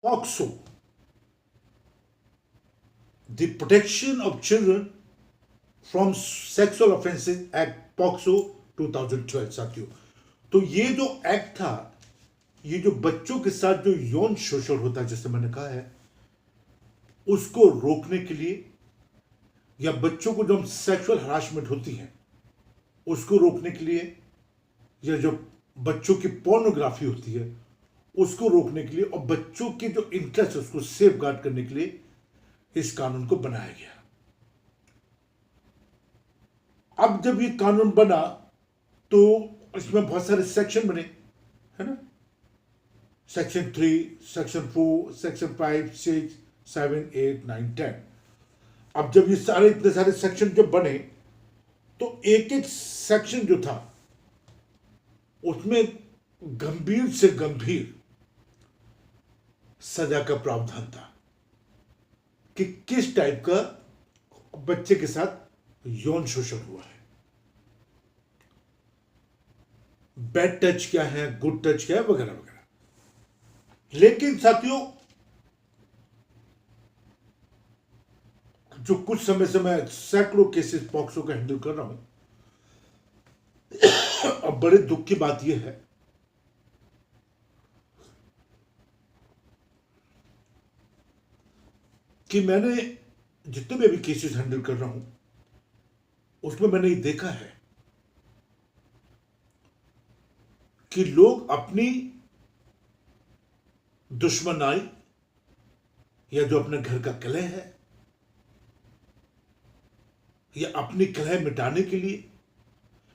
POCSO, the protection of children from sexual offences act POCSO 2012 साथियों। तो ये जो एक्ट था, ये जो बच्चों के साथ जो यौन शोषण होता है, जैसे मैंने कहा है, उसको रोकने के लिए, या बच्चों को जो सेक्सुअल हरासमेंट होती है उसको रोकने के लिए, या जो बच्चों की पोर्नोग्राफी होती है उसको रोकने के लिए, और बच्चों के जो इंटरेस्ट है उसको सेफ गार्ड करने के लिए इस कानून को बनाया गया। अब जब ये कानून बना तो इसमें बहुत सारे सेक्शन बने, है ना, सेक्शन 3, सेक्शन 4, सेक्शन 5, 6, 7, 8, 9, 10। अब जब ये सारे इतने सारे सेक्शन जब बने तो एक एक सेक्शन जो था उसमें गंभीर से गंभीर सजा का प्रावधान था कि किस टाइप का बच्चे के साथ यौन शोषण हुआ है। बैड टच क्या है, गुड टच क्या है, वगैरह वगैरह। लेकिन साथियों, जो कुछ समय से मैं सैकड़ों केसेस पॉक्सो का हैंडल कर रहा हूं, अब बड़े दुख की बात यह है कि मैंने जितने भी अभी केसेस हैंडल कर रहा हूं उसमें मैंने ये देखा है कि लोग अपनी दुश्मनाई, या जो अपने घर का कलह है, या अपनी कलह मिटाने के लिए,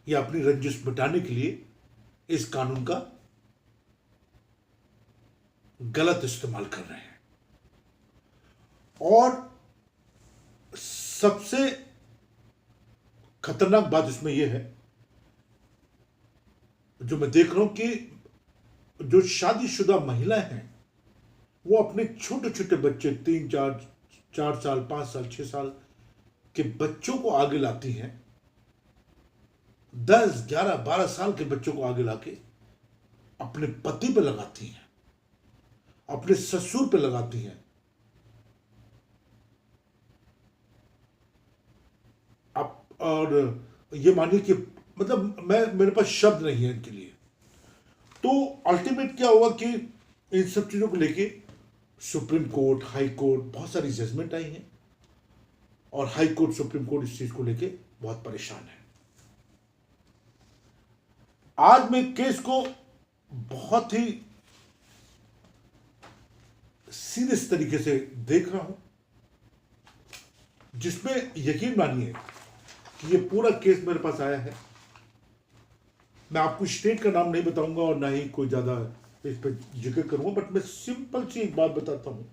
या अपनी रंजिश मिटाने के लिए इस कानून का गलत इस्तेमाल कर रहे हैं। और सबसे खतरनाक बात इसमें यह है, जो मैं देख रहा हूं, कि जो शादीशुदा महिलाएं हैं वो अपने छोटे छोटे बच्चे, 3, 4 साल, 5 साल, 6 साल के बच्चों को आगे लाती हैं, 10, 11, 12 साल के बच्चों को आगे लाके अपने पति पे लगाती हैं, अपने ससुर पे लगाती हैं। और ये मानिए कि मतलब मेरे पास शब्द नहीं है इनके लिए। तो अल्टीमेट क्या हुआ कि इन सब चीजों को लेके सुप्रीम कोर्ट, हाई कोर्ट, बहुत सारी जजमेंट आई हैं, और हाई कोर्ट, सुप्रीम कोर्ट इस चीज को लेके बहुत परेशान है। आज मैं केस को बहुत ही सीरियस तरीके से देख रहा हूं, जिसमें यकीन मानिए कि ये पूरा केस मेरे पास आया है। मैं आपको स्टेट का नाम नहीं बताऊंगा और ना ही कोई ज्यादा इस पर जिक्र करूंगा, बट मैं सिंपल सी एक बात बताता हूं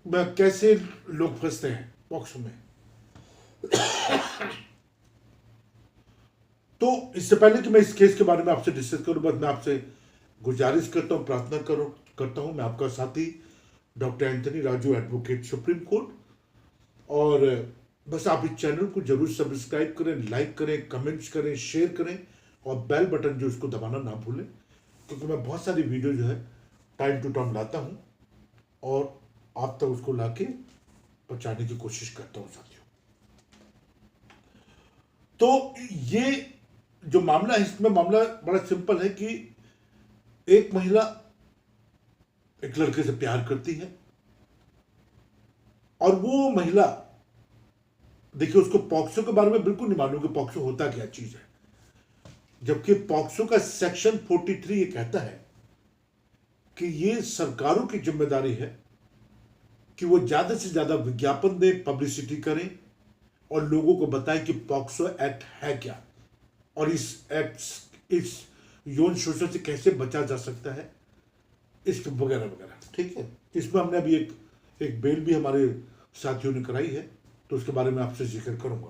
मैं कैसे लोग फंसते हैं पॉक्सो में। तो इससे पहले कि मैं इस केस के बारे में आपसे डिस्कस करूं, बस मैं आपसे गुजारिश करता हूं, प्रार्थना करता हूं। मैं आपका साथी doctor Anthony Raju, advocate, supreme court. और बस आप इस चैनल को जरूर सब्सक्राइब करें, लाइक करें, कमेंट्स करें, शेयर करें, और बेल बटन जो उसको दबाना ना भूलें, क्योंकि मैं बहुत सारी वीडियो जो है टाइम टू टाइम लाता हूं और आप तक उसको लाके पहुंचाने की कोशिश करता हूं साथियों। तो ये जो मामला है, इसमें मामला बड़ा सिंपल है कि एक महिला एक लड़के से प्यार करती है, और वो महिला, देखिए, उसको पॉक्सो के बारे में बिल्कुल नहीं मालूम कि पॉक्सो होता क्या चीज है, जबकि पॉक्सो का सेक्शन 43 ये कहता है कि ये सरकारों की जिम्मेदारी है कि वो ज्यादा से ज्यादा विज्ञापन दें, पब्लिसिटी करें, और लोगों को बताएं कि पॉक्सो एक्ट है क्या, और इस यौन शोषण से कैसे बचा जा सकता है, इस वगैरह वगैरह। ठीक है, इसमें हमने अभी एक बेल भी हमारे साथियों ने कराई है, तो उसके बारे में आपसे जिक्र करूंगा।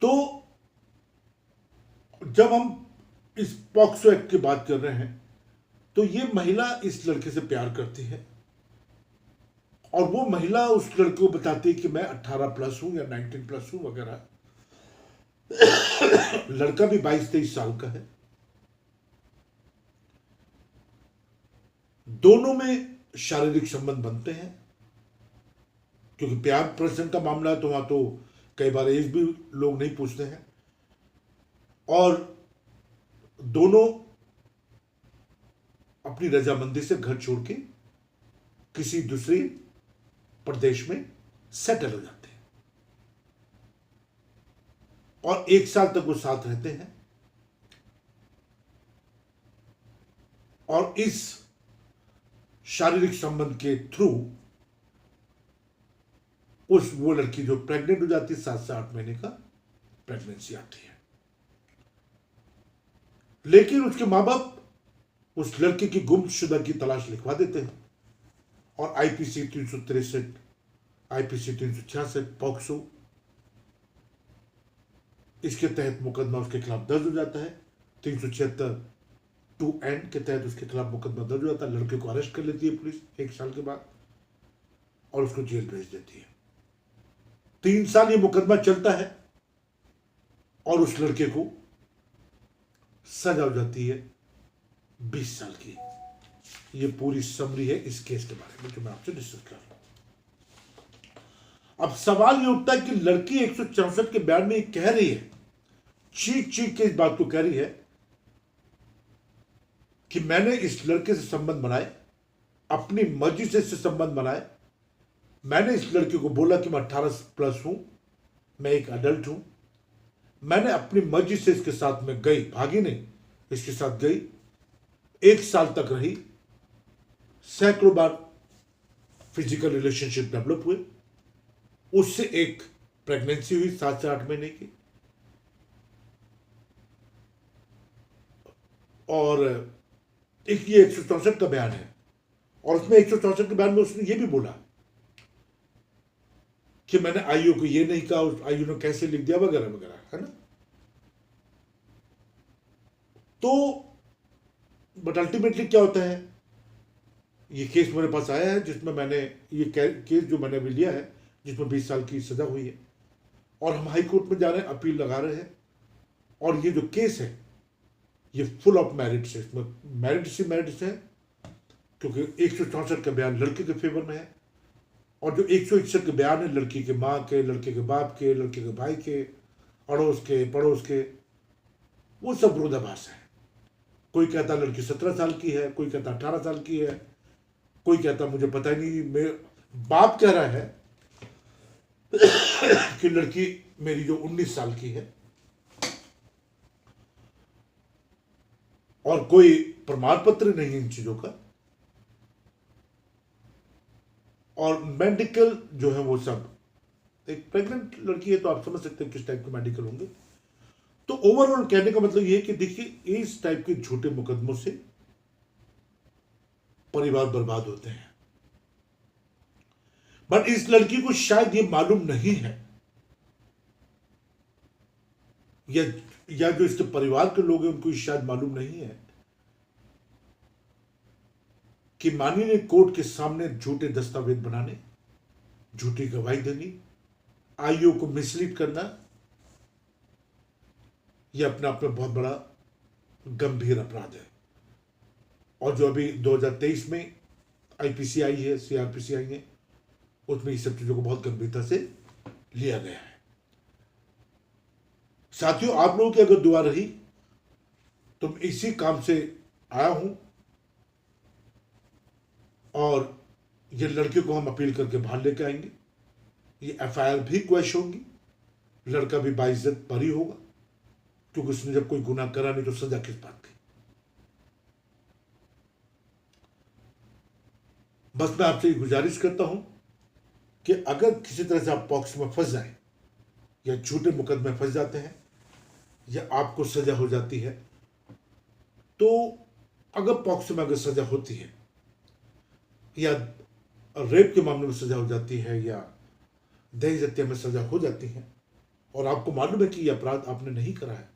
तो जब हम इस पॉक्सो एक्ट की बात कर रहे हैं, तो ये महिला इस लड़के से प्यार करती है, और वो महिला उस लड़के को बताती है कि मैं 18 प्लस हूं या 19 प्लस हूं वगैरह। लड़का भी 22-23 साल का है, दोनों में शारीरिक संबंध बनते हैं, क्योंकि प्यार प्रश्न का मामला है तो वहां तो कई बार एज भी लोग नहीं पूछते हैं, और दोनों अपनी रजामंदी से घर छोड़ के किसी दूसरे प्रदेश में सेटल हो जाते हैं और 1 साल तक वो साथ रहते हैं। और इस शारीरिक संबंध के थ्रू वो लड़की जो प्रेग्नेंट हो जाती है, 7 से 8 महीने का प्रेगनेंसी आती है, लेकिन उसके मां बाप उस लड़के की गुमशुदा की तलाश लिखवा देते हैं और आईपीसी 363, आईपीसी 366, पॉक्सो, इसके तहत मुकदमा उसके खिलाफ दर्ज हो जाता है। 376 2N के तहत उसके खिलाफ मुकदमा दर्ज हो जाता है। लड़के को अरेस्ट कर लेती है पुलिस 1 साल के बाद और उसको जेल भेज देती है। 3 साल ये मुकदमा चलता है और उस लड़के को सजा हो जाती है 20 साल की। ये पूरी समरी है इस केस के बारे में जो मैं आपसे डिस्कस कर रहा हूं। अब सवाल ये उठता है कि लड़की 164 के बयान में कह रही है, चीख चीख के इस बात को कह रही है कि मैंने इस लड़के से संबंध बनाए, अपनी मर्जी से इससे संबंध बनाए। मैंने इस लड़के को बोला कि मैं 18+ हूं, मैं एक अडल्ट हूं। मैंने अपनी मर्जी से इसके साथ में गई, भागी नहीं, इसके साथ गई, 1 साल तक रही, सैकड़ों बार फिजिकल रिलेशनशिप डेवलप हुए, उससे एक प्रेगनेंसी हुई 7 से 8 महीने की। और एक ये 164 का बयान है और उसमें 164 के बयान में उसने ये भी बोला कि मैंने आईओ को ये नहीं कहा, उस आईओ ने कैसे लिख दिया वगैरह वगैरह, है ना। तो बट अल्टीमेटली क्या होता है, ये केस मेरे पास आया है जिसमें मैंने ये केस जो मैंने अभी लिया है जिसमें 20 साल की सजा हुई है और हम हाई कोर्ट में जा रहे हैं, अपील लगा रहे हैं। और ये जो केस है ये फुल ऑफ मेरिट्स है, इसमें मेरिट्स है क्योंकि 164 का बयान लड़के के फेवर में है और जो 161 के बयान है लड़की के माँ के, लड़के के बाप के, लड़के के भाई के, अड़ोस के, पड़ोस के, वो सब विरोधाभास है। कोई कहता लड़की 17 साल की है, कोई कहता 18 साल की है, कोई कहता मुझे पता ही नहीं। मेरे बाप कह रहा है कि लड़की मेरी जो 19 साल की है और कोई प्रमाण पत्र नहीं है इन चीजों का। और मेडिकल जो है वो सब, एक प्रेग्नेंट लड़की है तो आप समझ सकते हैं किस टाइप के मेडिकल होंगे। तो ओवरऑल कहने का मतलब ये है कि देखिए इस टाइप के झूठे मुकदमों से परिवार बर्बाद होते हैं। बट इस लड़की को शायद ये मालूम नहीं है या जो इसके परिवार के लोग हैं उनको शायद मालूम नहीं है कि माननीय कोर्ट के सामने झूठे दस्तावेज बनाने, झूठी गवाही देनी, आईओ को मिसलीड करना, यह अपने आप में बहुत बड़ा गंभीर अपराध है। और जो अभी 2023 में आईपीसी आई है, सीआरपीसी आई है, उसमें इस सब चीजों को बहुत गंभीरता से लिया गया है। साथियों, आप लोगों की अगर दुआ रही तो मैं इसी काम से आया हूं और ये लड़के को हम अपील करके बाहर लेके आएंगे। ये एफआईआर भी क्वैश होगी, लड़का भी बाइज्जत बरी होगा क्योंकि उसने जब कोई गुनाह करा नहीं तो सजा किस बात की। बस मैं आपसे गुजारिश करता हूं कि अगर किसी तरह से आप पॉक्स में फंस जाए या झूठे मुकदमे में फंस जाते हैं या आपको सजा हो जाती है, तो अगर पॉक्स में अगर सजा होती है या रेप के मामले में सजा हो जाती है या दहेज हत्या में सजा हो जाती है और आपको मालूम है कि यह अपराध आपने नहीं करा है,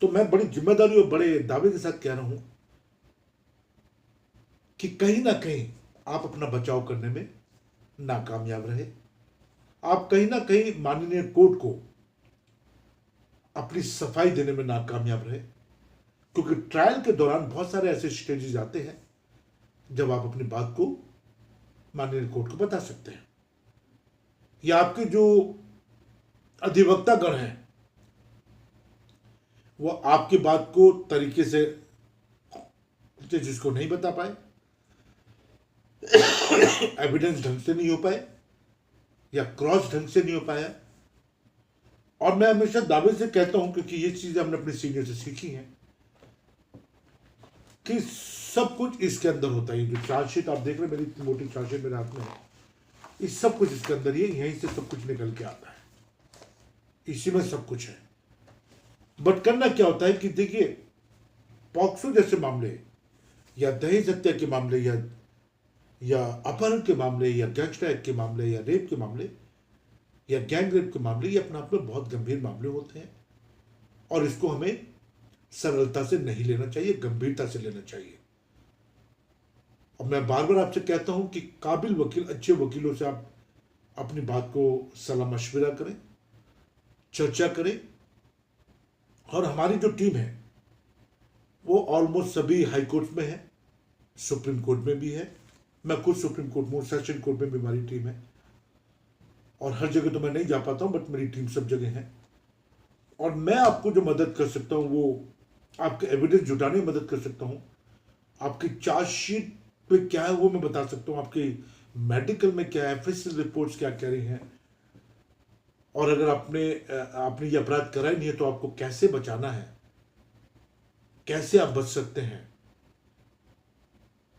तो मैं बड़ी जिम्मेदारी और बड़े दावे के साथ कह रहा हूं कि कहीं ना कहीं आप अपना बचाव करने में नाकामयाब रहे। आप कहीं ना कहीं माननीय कोर्ट को अपनी सफाई देने में नाकामयाब रहे, क्योंकि ट्रायल के दौरान बहुत सारे ऐसे स्टेजेस आते हैं जब आप अपनी बात को माननीय कोर्ट को बता सकते हैं, या आपके जो अधिवक्ता गण हैं वो आपकी बात को तरीके से जिसको नहीं बता पाए, एविडेंस ढंग से नहीं हो पाए या क्रॉस ढंग से नहीं हो पाया। और मैं हमेशा दावे से कहता हूं, क्योंकि ये चीजें हमने अपने सीनियर से सीखी हैं, कि सब कुछ इसके अंदर होता है। जो चार्जशीट आप देख रहे हैं, मेरी इतनी मोटी चार्जशीट मेरे हाथ में है, इस सब कुछ इसके अंदर ही है, यहीं से सब कुछ निकल के आता है, इसी में सब कुछ है। बट करना क्या होता है कि देखिए, पॉक्सो जैसे मामले या दहेज हत्या के मामले या अपहरण के मामले या गैंगस्टर एक्ट के मामले या रेप के मामले या गैंग रेप के मामले, ये अपने आप में बहुत गंभीर मामले होते हैं और इसको हमें सरलता से नहीं लेना चाहिए, गंभीरता से लेना चाहिए। और मैं बार बार आपसे कहता हूं कि काबिल वकील, अच्छे वकीलों से आप अपनी बात को सलाह मशविरा करें, चर्चा करें। और हमारी जो टीम है वो ऑलमोस्ट सभी हाई कोर्ट में है, सुप्रीम कोर्ट में भी है, मैं खुद सुप्रीम कोर्ट में, सेशन कोर्ट में भी हमारी टीम है, और हर जगह तो मैं नहीं जा पाता हूं, बट मेरी टीम सब जगह है। और मैं आपको जो मदद कर सकता हूं वो आपके एविडेंस जुटाने में मदद कर सकता हूं, आपकी चार्जशीट पे क्या है वो मैं बता सकता हूं, आपके मेडिकल में क्या है, फिजिकल रिपोर्ट्स क्या कह रही हैं, और अगर आपने ये अपराध करा ही नहीं है तो आपको कैसे बचाना है, कैसे आप बच सकते हैं,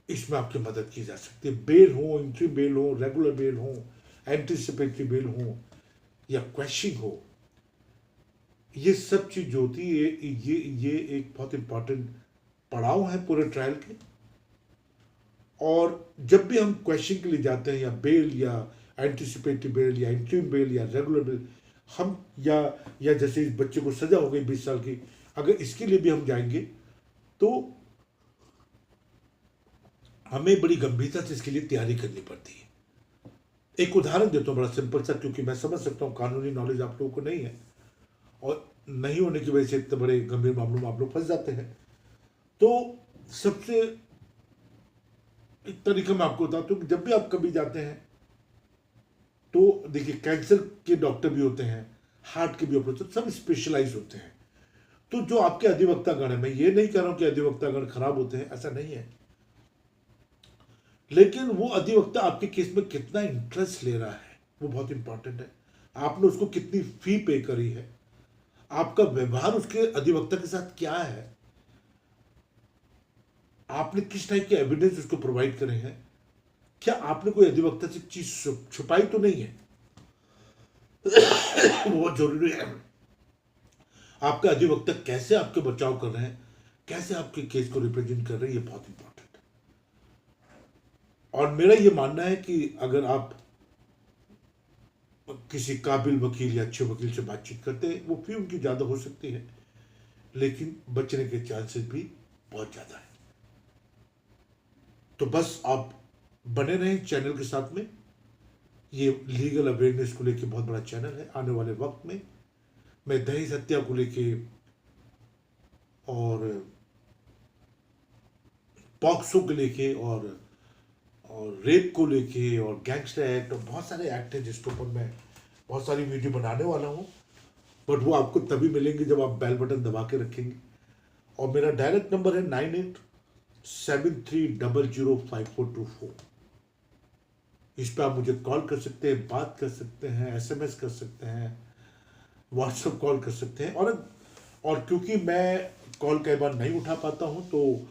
इसमें आपकी मदद की जा सकती है। बेल हो, इंट्री बेल हो, रेगुलर बेल हो, एंटीसिपेटरी बेल हो या क्वेश्चनिंग हो, ये सब चीज जो होती है ये एक बहुत इंपॉर्टेंट पड़ाव है पूरे ट्रायल के। और जब भी हम क्वेश्चन के लिए जाते हैं, या बेल या एंटीसिपेटरी बेल या इंट्रीम बेल या रेगुलर बेल, हम या जैसे इस बच्चे को सजा हो गई 20 साल की, अगर इसके लिए भी हम जाएंगे तो हमें बड़ी गंभीरता से इसके लिए तैयारी करनी पड़ती है। एक उदाहरण देता हूं बड़ा सिंपल सा, क्योंकि मैं समझ सकता हूं कानूनी नॉलेज आप लोगों को नहीं है और नहीं होने की वजह से इतने बड़े गंभीर मामलों में आप लोग फंस जाते हैं। तो सबसे एक तरीका मैं आपको बताता हूं कि जब भी आप कभी जाते हैं तो देखिए, कैंसर के डॉक्टर भी होते हैं, हार्ट के भी ऑपरेटर, सब स्पेशलाइज होते हैं। तो जो आपके अधिवक्तागण है, मैं ये नहीं कह रहा हूं कि अधिवक्तागण खराब होते हैं, ऐसा नहीं है, लेकिन वो अधिवक्ता आपके केस में कितना इंटरेस्ट ले रहा है वो बहुत इंपॉर्टेंट है। आपने उसको कितनी फी पे करी है, आपका व्यवहार उसके अधिवक्ता के साथ क्या है, आपने किस टाइप के एविडेंस उसको प्रोवाइड करे हैं, क्या आपने कोई अधिवक्ता से चीज छुपाई तो नहीं है, वो जरूरी है। आपका अधिवक्ता कैसे आपके बचाव कर रहे हैं, कैसे आपके केस को रिप्रेजेंट कर रहे हैं, ये बहुत इंपॉर्टेंट है। और मेरा ये मानना है कि अगर आप किसी काबिल वकील या अच्छे वकील से बातचीत करते हैं, वो फी उनकी ज्यादा हो सकती है लेकिन बचने के चांसेस भी बहुत ज्यादा है। तो बस आप बने रहें चैनल के साथ में, ये लीगल अवेयरनेस को लेके बहुत बड़ा चैनल है। आने वाले वक्त में मैं दहेज हत्या को लेके और पॉक्सो को लेके और रेप को लेके और गैंगस्टर एक्ट और बहुत सारे एक्ट हैं जिसके ऊपर मैं बहुत सारी वीडियो बनाने वाला हूँ, बट वो आपको तभी मिलेंगे जब आप बेल बटन दबा के रखेंगे। और मेरा डायरेक्ट नंबर है 9873005424। इस पर आप मुझे कॉल कर सकते हैं, बात कर सकते हैं, एसएमएस कर सकते हैं, व्हाट्सएप कॉल कर सकते हैं। और क्योंकि मैं कॉल कई बार नहीं उठा पाता हूं, तो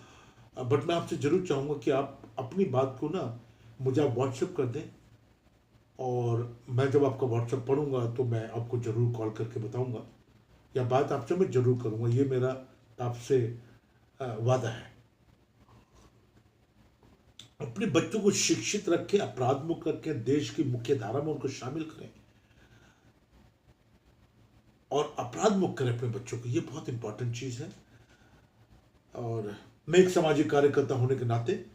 बट मैं आपसे जरूर चाहूंगा कि आप अपनी बात को ना मुझे आप व्हाट्सएप कर दें, और मैं जब आपका व्हाट्सएप पढ़ूंगा तो मैं आपको जरूर कॉल करके बताऊंगा या बात आपसे मैं जरूर करूंगा। ये मेरा आपसे वादा है। अपने बच्चों को शिक्षित रखें, अपराध मुक्त रखें, देश की मुख्य धारा में उनको शामिल करें और अपराध मुक्त करें अपने बच्चों को, ये बहुत इंपॉर्टेंट चीज है। और मैं एक सामाजिक कार्यकर्ता होने के नाते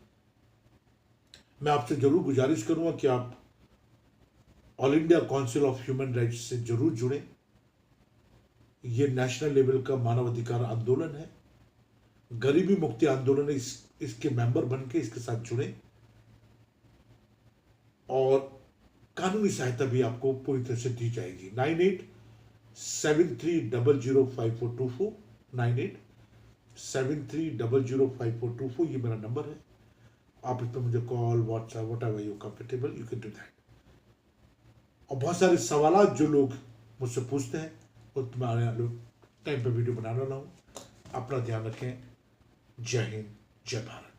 मैं आपसे जरूर गुजारिश करूंगा कि आप all India council of human rights से जरूर जुड़ें। ये नेशनल लेवल का मानवाधिकार आंदोलन है। गरीबी मुक्ति आंदोलन इसके मेंबर बन के इसके साथ जुड़े और कानूनी सहायता भी आपको पूरी तरह से दी जाएगी। 9873005424 9873005424 ये मेरा नंबर है। आप इस पर मुझे call, WhatsApp, what ever you comfortable you can do that. और बहुत सारे सवाल जो लोग मुझसे पूछते हैं वो तुम्हारे टाइम पे वीडियो बनाने वाला हूँ। अपना ध्यान रखें। जय हिंद, जय भारत।